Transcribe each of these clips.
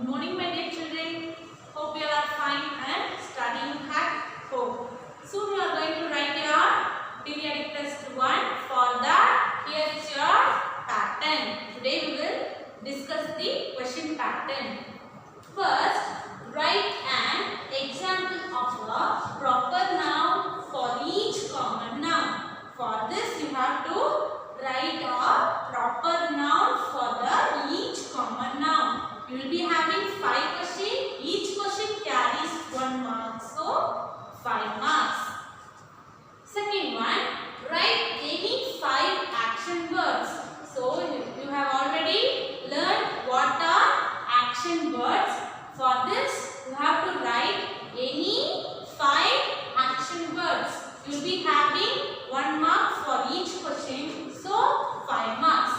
Good morning, my dear children. Hope you are fine and studying at home. Soon you are going to write your periodic test 1. For that, here is your pattern. Today we will discuss the question pattern. First, write an example of a proper noun for each common noun. For this, you have to write a proper noun for the each common noun. You will be having 5 questions. Each question carries 1 mark. So, 5 marks. Second one, write any 5 action words. So, you have already learned what are action words. For this, you have to write any 5 action words. You will be having 1 mark for each question. So, 5 marks.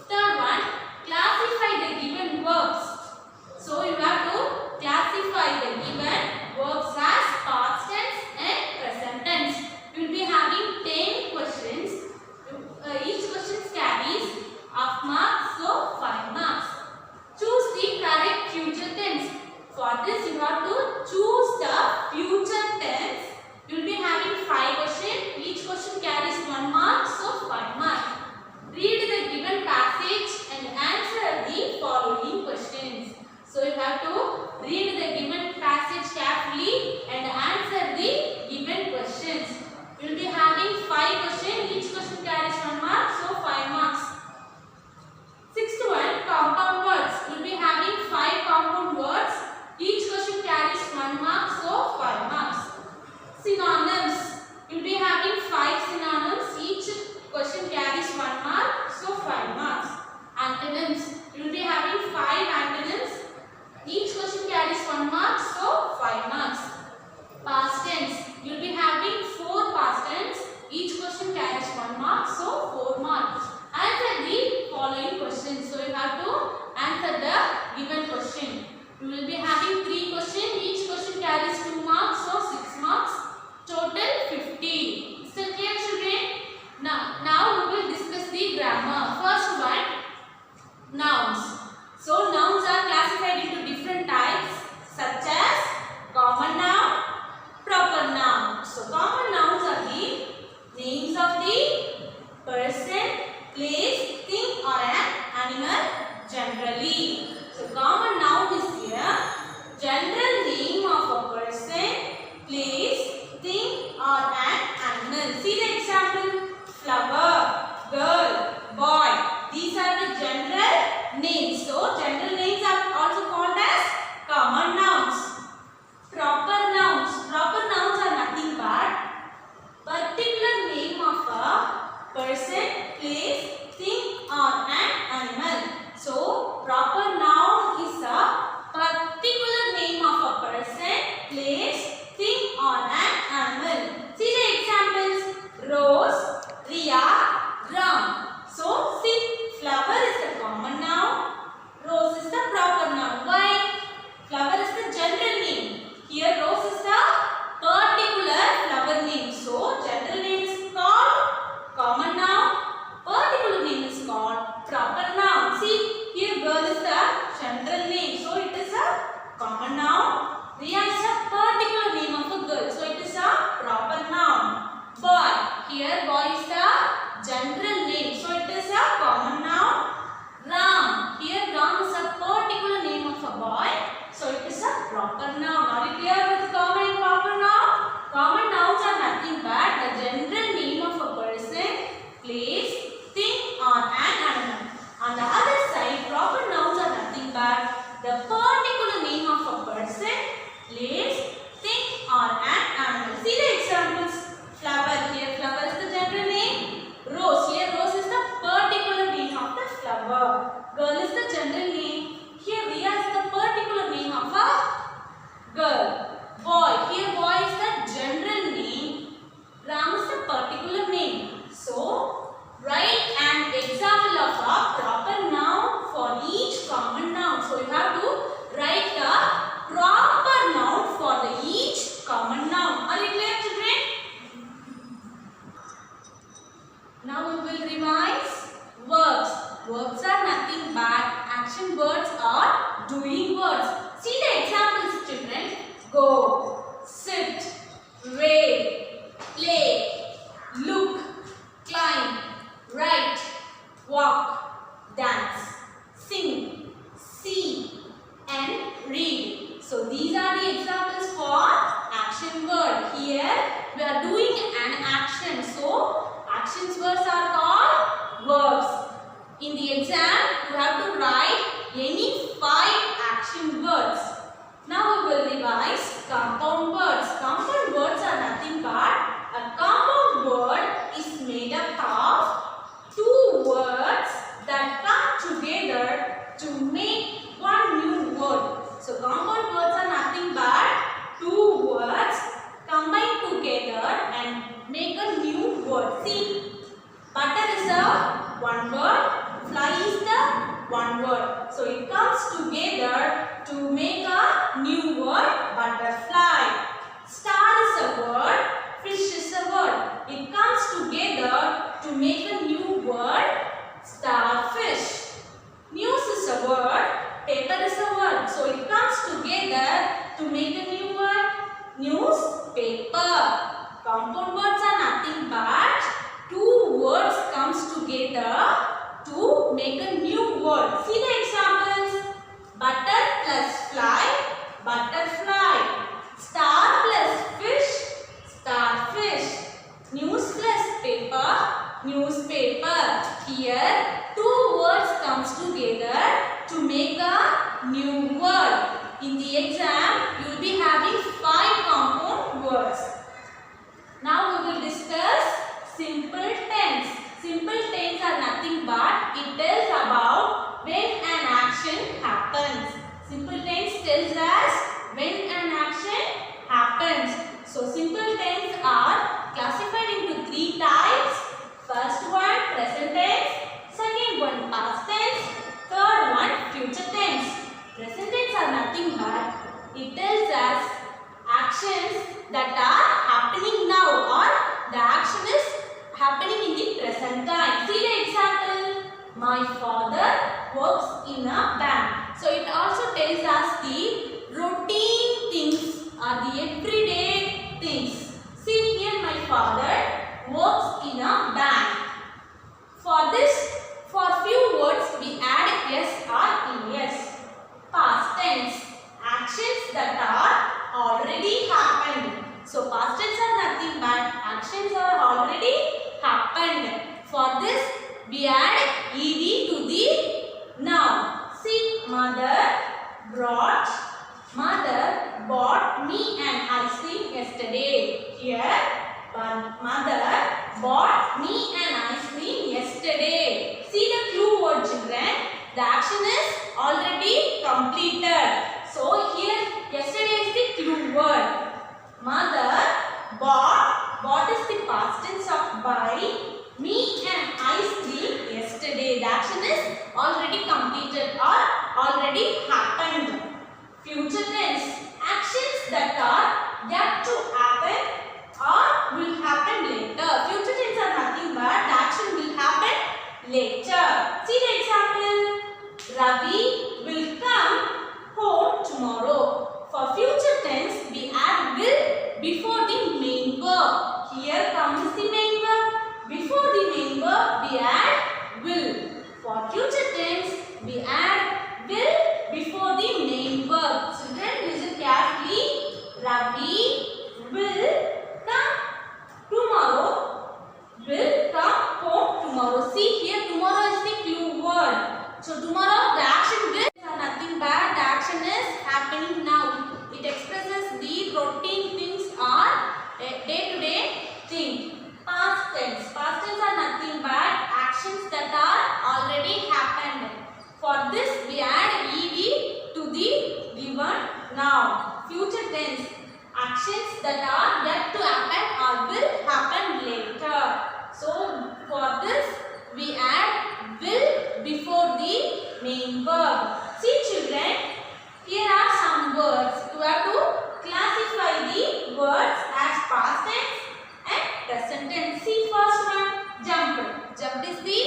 Third one, classify the given verbs. So, you have to classify the given verbs as past tense and present tense. You will be having 10 questions. Each question carries half marks, so 5 marks. Choose the correct future tense. For this, you have to choose the future tense. You will be having 5 questions. Each question carries 1 mark, so 5 marks. Read the given passage and answer the following questions. So, you have to read the given passage carefully and answer the given questions. You will be having 5 questions. Each question carries 1 mark, so 5 marks. Sixth one, compound words. You will be having 5 compound words. Each question carries 1 mark, so 5 marks. Synonyms. You will be having 5 synonyms. Each question carries 1 mark, so 5 marks. Antonyms. You will be having 5 antonyms. Each question carries 1 mark, so 5 marks. Past tense. You will be having 4 past tense. Each question carries 1 mark, so 4 marks. Answer the following questions. So, you have to answer the given question. You will be having 3 questions. Each question carries 2 marks, so 6 marks. Total 50. Still clear, children? Now we will discuss the grammar. First one, nouns. So, nouns are classified into different types such as common noun, proper noun. So, common nouns are the names of the person, place, thing or an animal generally. So, common noun is here general name of a person, place, thing or an animal. See the example: flower, girl, boy. These are the general names. So, general names are also called as common nouns. Proper nouns. Proper nouns are nothing but particular name of a person, place, thing or an animal. So, proper noun is a particular name of a person, place, thing or an animal. See the examples: Rose, Ria, Ram. So, see, flower is the common noun, rose is the proper noun. Why? Flower is the general name. Here, rose is the particular flower name. So, general name is called common noun, particular name is called proper noun. See, here girl is the general name. So, it is a common noun. Ria is a particular name of a girl. So, it is a proper noun. Boy, here boy is the general name. So, it is a common noun. Ram, here Ram is a particular name of a boy. So, it is a proper noun. Are you clear with common and proper noun? Common nouns are nothing but the general name of a person, place, thing or an animal. On the other side, proper nouns are nothing but the particular name of a person, place, thing or an animal. See the examples: flower, here flower is the general name. Rose, here rose is the particular name of the flower. Girl is the general name. Here Ria is the particular name of a girl. Boy, here boy is the general name. Ram is the particular name. So, write an example of a proper noun for each common noun. So, you have to write a proper noun for So these are the examples for action word. Here we are doing an action. So actions words are called verbs. In the exam you have to write any 5 action words. Now we will revise compound words. Compound words are nothing but a compound word is made up of 2 words that come together to make one new word. So compound words are nothing but 2 words combined together and make a new word. See, butter is a one word, fly is the one word. So it comes together to make a new word, butterfly. Star is a word, fish is a word. It comes together to make a new word, starfish. News is a word, paper is a word. So it comes together to make a new word, newspaper. Compound words are nothing but 2 words comes together to make a new word. See the examples. Butter plus fly, butterfly. Star plus fish, starfish. News plus paper, newspaper. Here 2 words comes together to make a new word. In the exam you will be having 5 compound words. Now we will discuss simple tense. Simple tense are nothing but it tells about when an action happens. Simple tense tells us when an action happens. So simple tense are classified into 3 types. First one present tense, second one past tense, third one future tense. Present tense are nothing but it tells us actions that are happening now or the action is happening in the present time. See the example. My father works in a bank. So it also tells us the routine things or the everyday things. See here, my father works in a bank. For this, for few words we add yes or es. Past tense, actions that are already happened. So past tense are nothing but actions are already happened. For this we add ed to the noun. See, mother bought me an ice cream yesterday. Here, mother bought me an ice cream yesterday. See the clue word, children. The action is already completed. So here, yesterday is the clue word. Mother bought is the past tense of buy me an ice cream yesterday. The action is already completed or already happened. Future tense, actions that are yet to happen or will happen later. Future tense are nothing but the action will happen later. See the example. Ravi will come home tomorrow. For future tense, we add will before the main verb. Here comes the main verb. Before the main verb, we add will. For future tense, we add will before the main verb. Children, listen carefully. Ravi will come tomorrow. Will come home tomorrow. See here, tomorrow is the clue word. So tomorrow the action will are nothing but the action is happening now. It expresses the routine things or day-to-day thing. Past tense. Past tense are nothing but actions that are already happened. For this we add ed to the given noun. Future tense. Actions that are yet to happen or will happen later. So for this we add will before the main verb. See children, here are some words. You have to classify the words as past tense and present tense. See first one, jumped. Jumped is the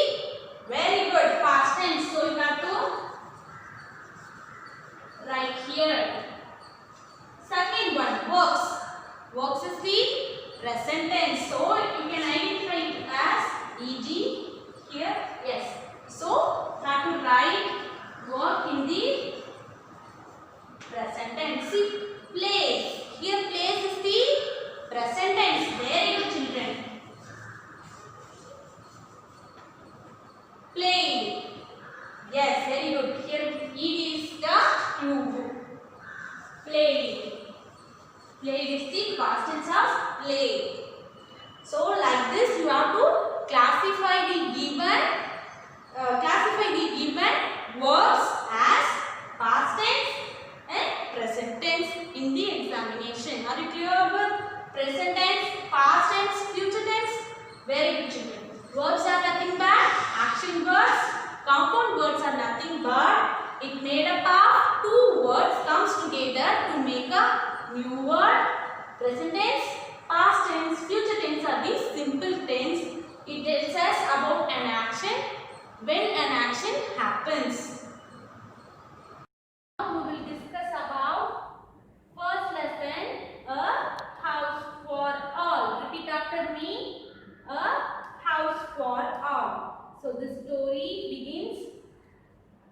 very good past tense. So you have to write here. Second one, works. Works is the present tense. So you can identify it as ed here. Yes. So have to write work in the present tense. See, place. Here place is the present tense. Very good, children. Playing. Yes, very good. Here ed is the clue. Playing. Play is the past tense of play. So like this you have to classify the given verbs as past tense and present tense in the examination. Are you clear about present tense, past tense, future tense? Very good, children. Verbs are nothing but action words. Compound words are nothing but it made up of two words comes together to make a new word. Present tense, past tense, future tense are the simple tense. It tells us about an action when an action happens. Now we will discuss about first lesson, a house for all. Repeat after me, a house for all. So the story begins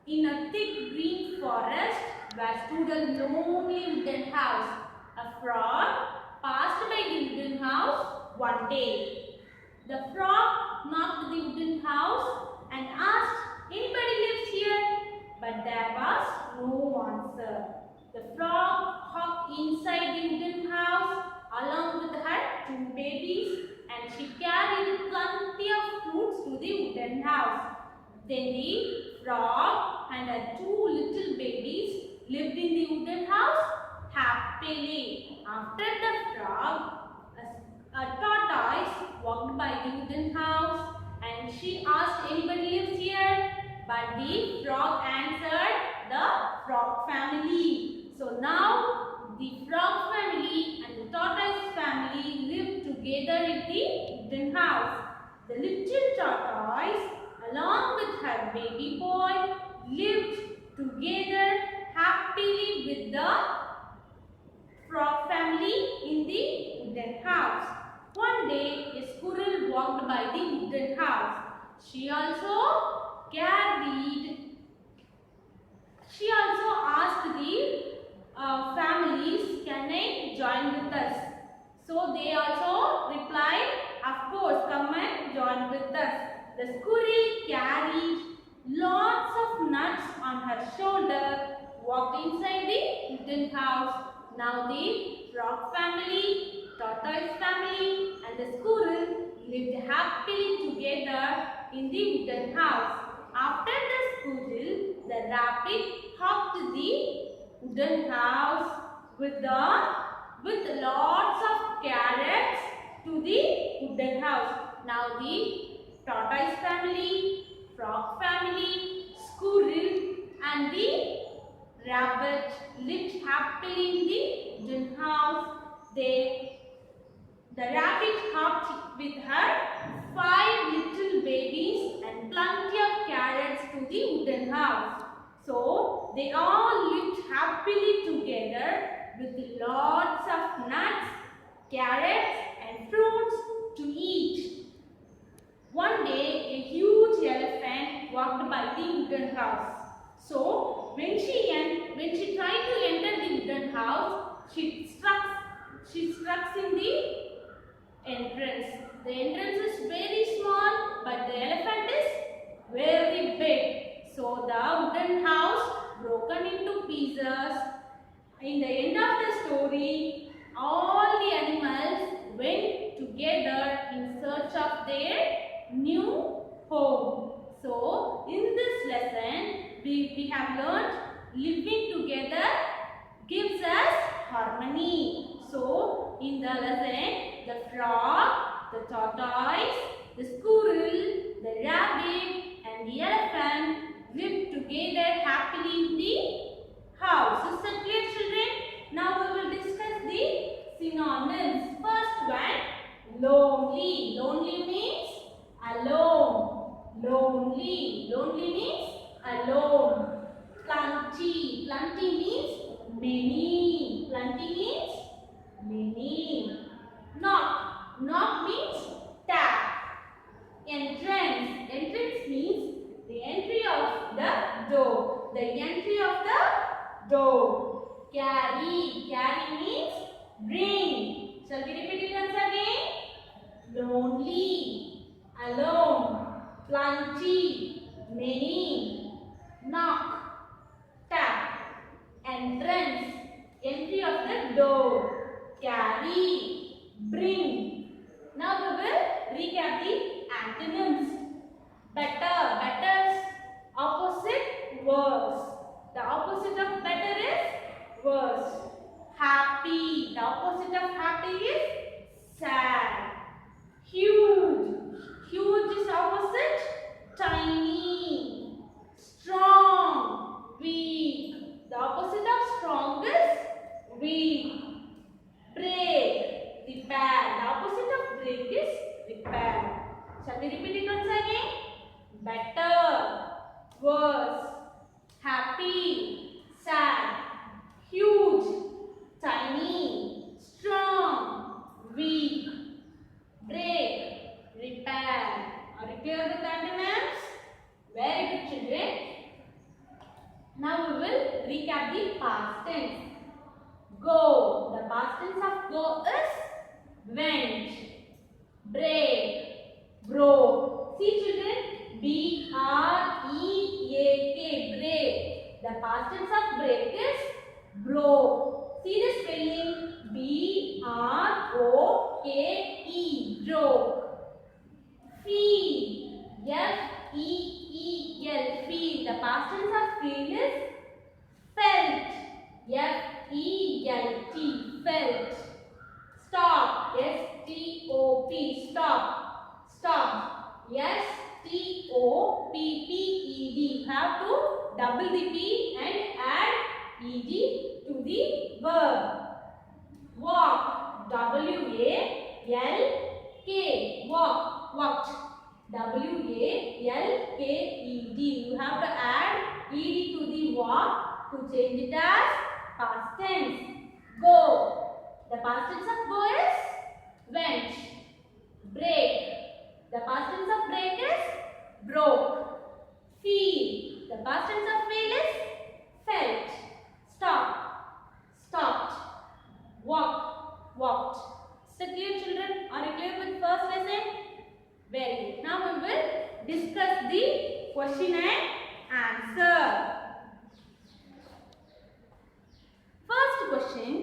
in a thick green forest where stood a lonely wooden house. A frog passed by the wooden house one day. The frog knocked the wooden house and asked, "Anybody lives here?" But there was no answer. The frog hopped inside the wooden house along with her two babies, and she carried plenty of fruits to the wooden house. Then the frog and her two little babies lived in the wooden house happily. After the frog, a tortoise walked by the wooden house and she asked, "Anybody lives here?" But the frog answered, "The frog family." So now the frog family and the tortoise family lived together in the wooden house. The little tortoise along with her baby boy lived together happily with the frog family in the wooden house. One day, a squirrel walked by the wooden house. She also asked the families, "Can I join with us?" So they also replied, "Of course, come and join with us." The squirrel carried lots of nuts on her shoulder, walked inside the wooden house. Now the frog family, tortoise family and the squirrel lived happily together in the wooden house. After the squirrel, the rabbit hopped the wooden house with lots of carrots to the wooden house. Now the tortoise family, frog family, squirrel and the rabbit lived happily in the wooden house. The rabbit hopped with her 5 little babies and plenty of carrots to the wooden house. So they all lived happily together with lots of nuts, carrots and fruits to eat. One day a huge elephant walked by the wooden house. So when she tried to enter the wooden house, she struck in the entrance. The entrance is very small, but the elephant is very big. So the wooden house broken into pieces. In the end of the story, all the animals went together in search of their new home. So in this lesson, we have learned living together gives us harmony. So in the lesson, the frog, the tortoise, the squirrel, the rabbit and the elephant lived together happily in the house. Is that clear, children? Now we will discuss the synonyms. First one, lonely. Lonely means alone. Lonely. Lonely means alone. Plenty. Plenty means many. Plenty means many. Knock. Knock means tap. Entrance. Entrance means the entry of the door. The entry of the door. Shall we repeat it once again? Lonely, alone, plenty, many, knock, tap, entrance, entry of the door, carry, bring. Now we will recap the antonyms. Better, better's opposite, worse. The opposite of better is worse. Happy, the opposite of happy is sad. Huge, huge is opposite tiny. Strong, weak, the opposite of strong is weak. Break, repair, the opposite of break is repair. Shall we repeat it once again? Better, worse, happy, sad, huge, tiny, strong, weak, break, repair. Are you clear with the antonyms? Very good, children. Now we will recap the past tense. Go, the past tense of go is went. Break, broke. See children, B-R-E-A-K, break. The past tense of break is broke. See the spelling, B-R-O-K-E, broke. Feel, F-E-E-L, feel. The past tense of feel is felt, F-E-L-T, felt. Stop, S-T-O-P, stop, stop, S-T-O-P-P-E-D. You have to double the P and add E-D to the verb. Walk, W-A-L-K, walk, walked, W-A-L-K-E-D. You have to add E-D to the walk to change it as past tense. Go, the past tense of go is went. Break, the past tense of break is broke. Feel, the past tense of feel is felt. Stop, stopped. Walk, walked. Is that clear, children? Are you clear with first lesson? Very good. Now we will discuss the question and answer. First question.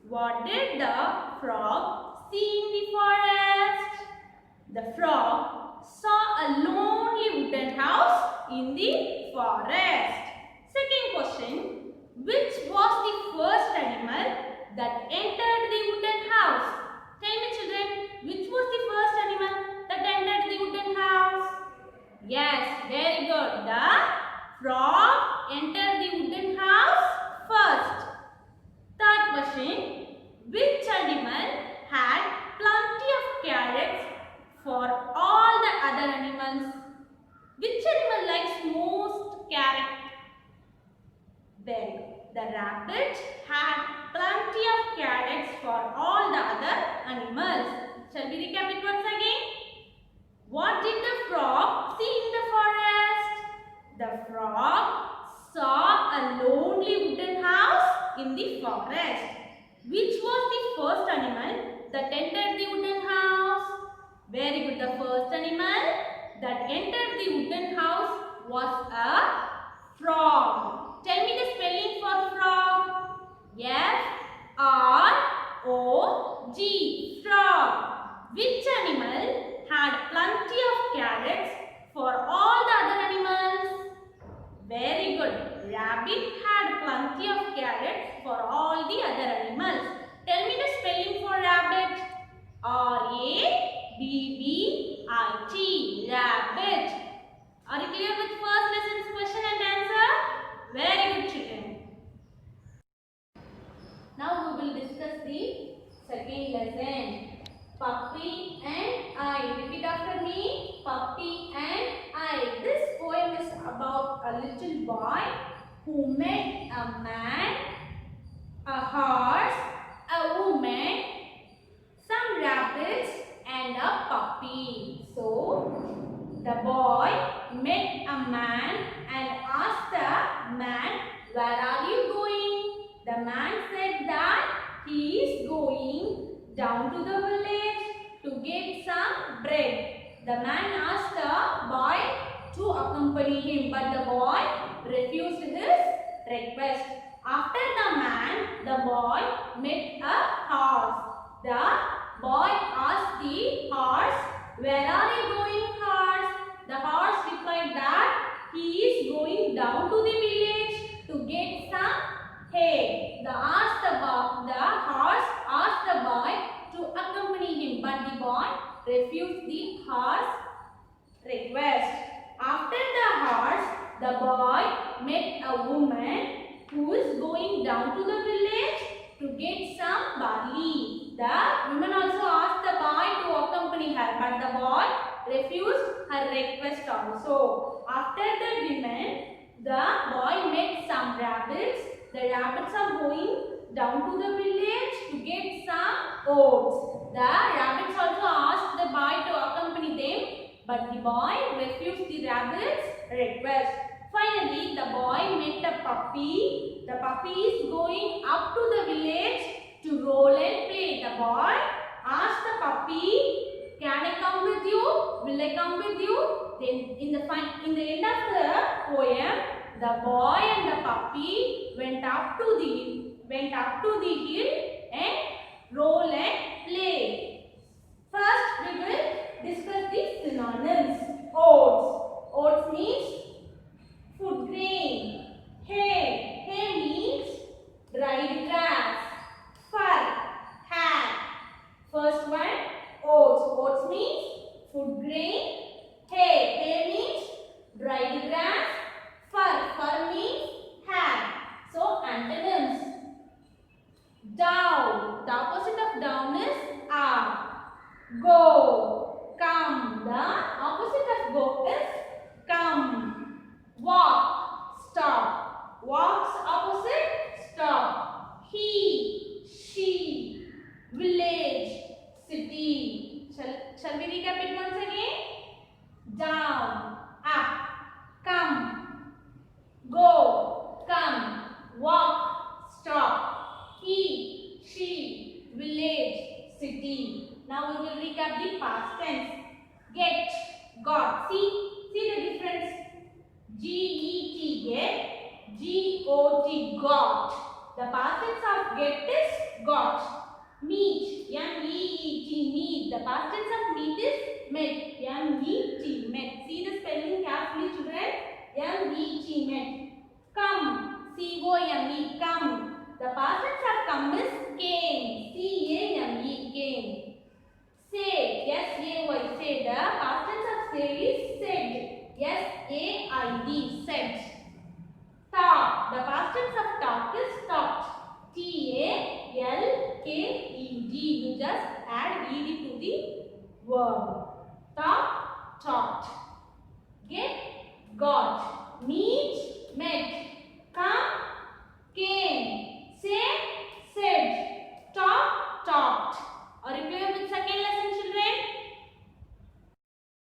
What did the frog see in the forest? The frog saw a lonely wooden house in the forest. Second question. Which was the first animal that entered the wooden house? Tell me children, which was the first animal that entered the wooden house? Yes, very good. The frog entered the wooden house first. Third question. Which animal had plenty of carrots for all the other animals? Which animal likes most carrot? Very good. The rabbit had plenty of carrots for all the other animals. Shall we recap it once again? What did the frog see in the forest? The frog saw a lonely wooden house in the forest. Which was the first animal that entered the wooden house? Very good. The first animal that entered the wooden house was a frog. Tell me the spelling for frog. F-R-O-G, frog. Which animal had plenty of carrots for all the other animals? Very good. Rabbit had plenty of carrots for all the other animals. Tell me the spelling for rabbit. R-A-B-B-I-T, rabbit. Are you clear with first lesson's question and answer? Very good, children. Now we will discuss the second lesson. Puppy and I. Repeat after me. Puppy and I. This poem is about a little boy who met a man, a horse, a woman, some rabbits and a puppy. So, the boy met a man and asked the man, "Where are you going?" The man said that he is going down to the village to get some bread. The man asked the boy to accompany him, but the boy refused his request. After the boy met a horse. The boy asked the horse, "Where are you going, horse?" The horse replied that he is going down to the village to get some hay. The horse asked the boy to accompany him, but the boy refused the horse request. After the boy met a woman who is going down to the village to get some barley. The woman also asked the boy to accompany her, but the boy refused her request also. After the woman, the boy met some rabbits. The rabbits are going down to the village to get some oats. The rabbits also asked the boy to accompany them, but the boy refused the rabbit's request. Finally, the boy met a puppy. The puppy is going up to the village to roll and play. The boy asked the puppy, "Can I come with you? Will I come with you?" Then in the end of the poem, the boy and the puppy went up to the hill and roll and play. First, we will discuss the synonyms. Oats. Oats means food grain. Hay. Hay means dried grass. Fur. Hair. First one, oats. Oats means food grain. Hay. Hay means dried grass. Fur. Fur means hair. So, antonyms. Down. The opposite of down is up. Go. Come. The opposite of go is come. Walk. Stop. Walk's opposite stop. He. She. Village. City. Shall we recap it once again? Down. Up. Come. Go. Come. Walk. Stop. He, she, village, city. Now we will recap the past tense. Get, got. See the difference. G-E-T, get. G-O-T, got. The past tense of get is got. Meet, M-E-E-T, meet. The past tense of meet is met, M-E-T, met. See the spelling carefully, children. M-E-T, met. Come, C-O-M-E, come. The past tense of come is came. C-A-M-E, came. Say, S-A-Y, say. The past tense of say is said. S-A-I-D, said. Talk. The past tense of talk is talked. T-A-L-K-E-D. You just add E-D to the verb. Talk, talked. Get, got. Meet, met. Come, came. Say, said. Talk, talked. Are you clear with second lesson, children?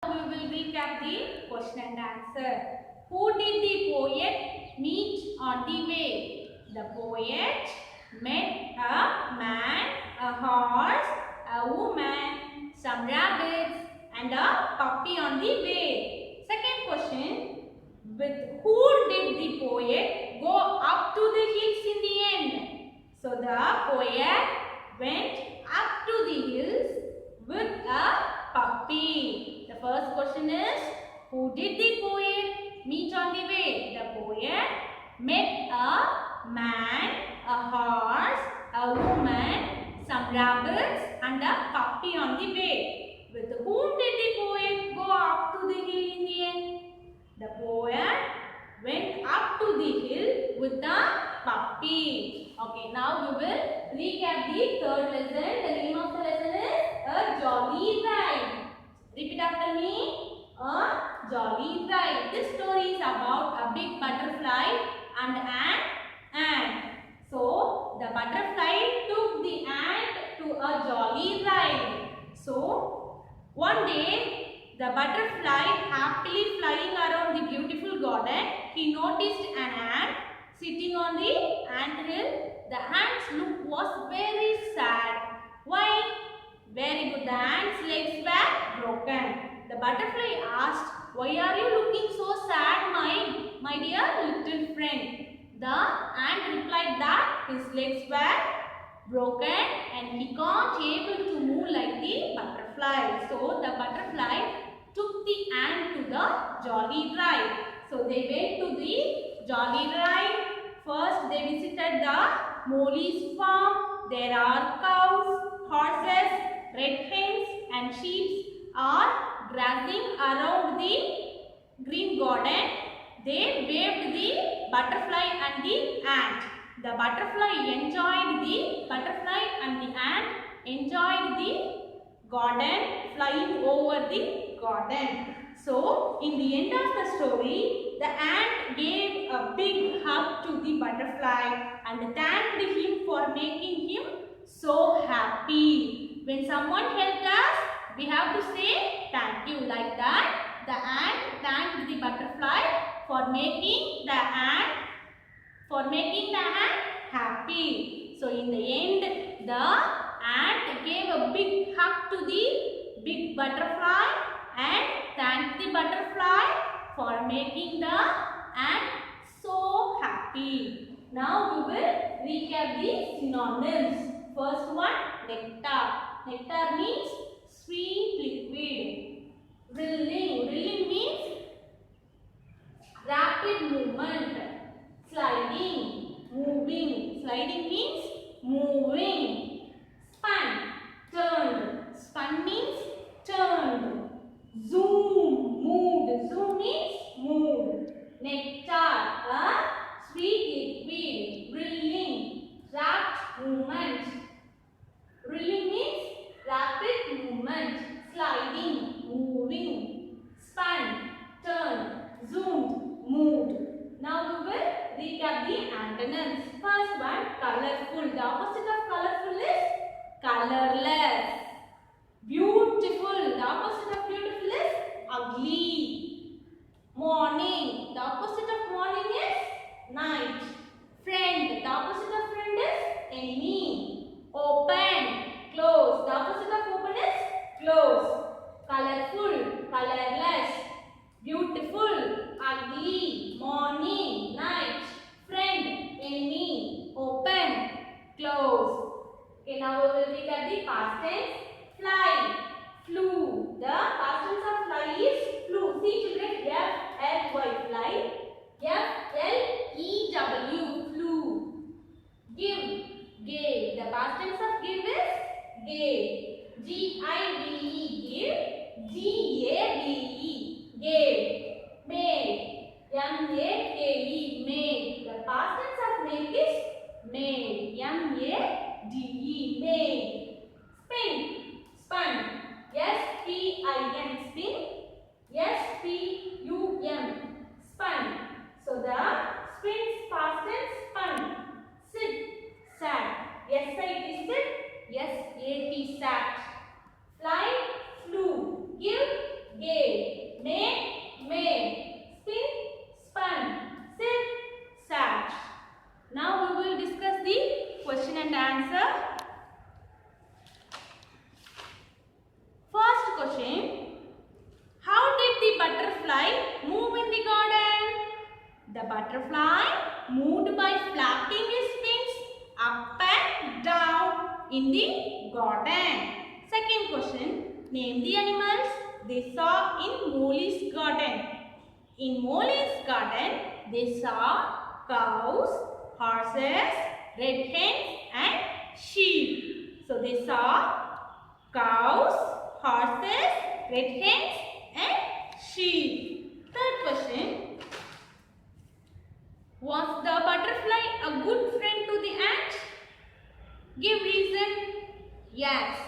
We will recap the question and answer. Who did the poet meet on the way? The poet met a man, a horse, a woman, some rabbits, and a puppy on the way. Second question. With who did the poet go up to the hills in the end? So the poet went up to the hills with a puppy. The first question is, who did the poet meet on the way? The poet met a man, a horse, a woman, some rabbits, and a puppy on the way. With whom did the poet go up to the hill in the end? The poet went up to the hill with the puppy. Okay, now we will recap the third lesson. The name of the lesson is A Jolly Ride. Repeat after me. A Jolly Ride. This story is about a big butterfly and an ant. So, the butterfly took the ant to a jolly ride. So, one day, the butterfly happily flying around the beautiful garden, he noticed an ant sitting on the ant hill. The ant's look was very sad. Why? butterfly asked, "Why are you looking so sad, my dear little friend?" The ant replied that his legs were broken and he can't able to move like the butterfly. So the butterfly took the ant to the jolly ride. So they went to the jolly ride. First they visited the Molly's farm. There are cows, horses, red hens and sheep are grazing around the green garden. They waved the butterfly and the ant. The butterfly and the ant enjoyed the garden, flying over the garden. So, in the end of the story, the ant gave a big hug to the butterfly and thanked him for making him so happy. When someone helped us, we have to say thank you. Like that, the ant thanked the butterfly for making the ant happy. So in the end, the ant gave a big hug to the big butterfly and thanked the butterfly for making the ant so happy. Now we will recap the synonyms. First one, nectar. Nectar means sweet liquid. Rilling. Rilling means rapid movement. Sliding, moving. Sliding means moving. Spun, turned. Spun means turned. Zoom, moved. Zoom means moved. Nectar, a sweet liquid. Rilling, rapt movement. Rilling means rapid movement. Sliding, moving. Spun, turned. Zoomed, moved. Now we will recap the antonyms. First one, colorful. The opposite of colorful is colorless. Beautiful. The opposite of beautiful is ugly. Morning. The opposite of morning is night. Friend. The opposite of friend is enemy. Open. Close. The opposite of open is close. Colorful. Colorless. Beautiful. Ugly. Morning. Night. Friend. Enemy. Open. Close. Okay, now we will recap the past tense. Fly. Flew. The past tense of fly is flew. See children, F-L-Y. Fly. F-L-E-W. Flew. Give. Gave. The past tense of give is gave. G-I-V-E. Give. G-A-V-E. Gave. Made. M-A-K-E. Made. The past tense of make is made. M-A-D-E. Made. Spin. Spun. S-P-I-N. Spin. S-P-U-M. Spun. So the spin's past tense spun. Sit. Sat. S-I-T. Sit. S-A-T. Sat. Fly. Flew. Give. Gave. Made. Made. Spin. Spun. Sit. Sat. Now we will discuss the question and answer. First question. How did the butterfly move in the garden? The butterfly moved by flapping his wings up and down in the garden. Second question. Name the animals they saw in Molly's garden. In Molly's garden, they saw cows, horses, red hens and sheep. So they saw cows, horses, red hens and sheep. Third question. Was the butterfly a good friend to the ant? Give reason. Yes,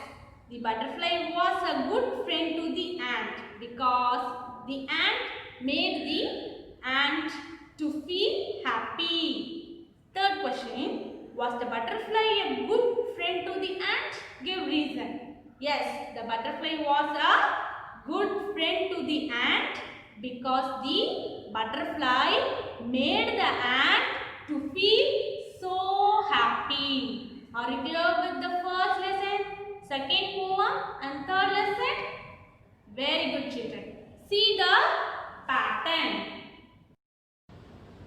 the butterfly was a good friend to the ant because the ant made the ant to feel happy. Third question. Was the butterfly a good friend to the ant? Give reason. Yes, the butterfly was a good friend to the ant because the butterfly made the ant to feel so happy. Are you clear with the first lesson, second poem and third lesson? Very good, children. See the pattern.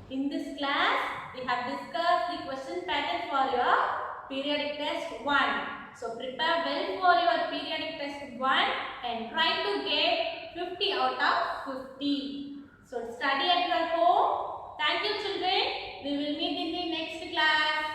In this class, we have discussed the question pattern for your periodic test 1. So prepare well for your periodic test 1 and try to get 50 out of 50. So study at your home. Thank you, children. We will meet in the next class.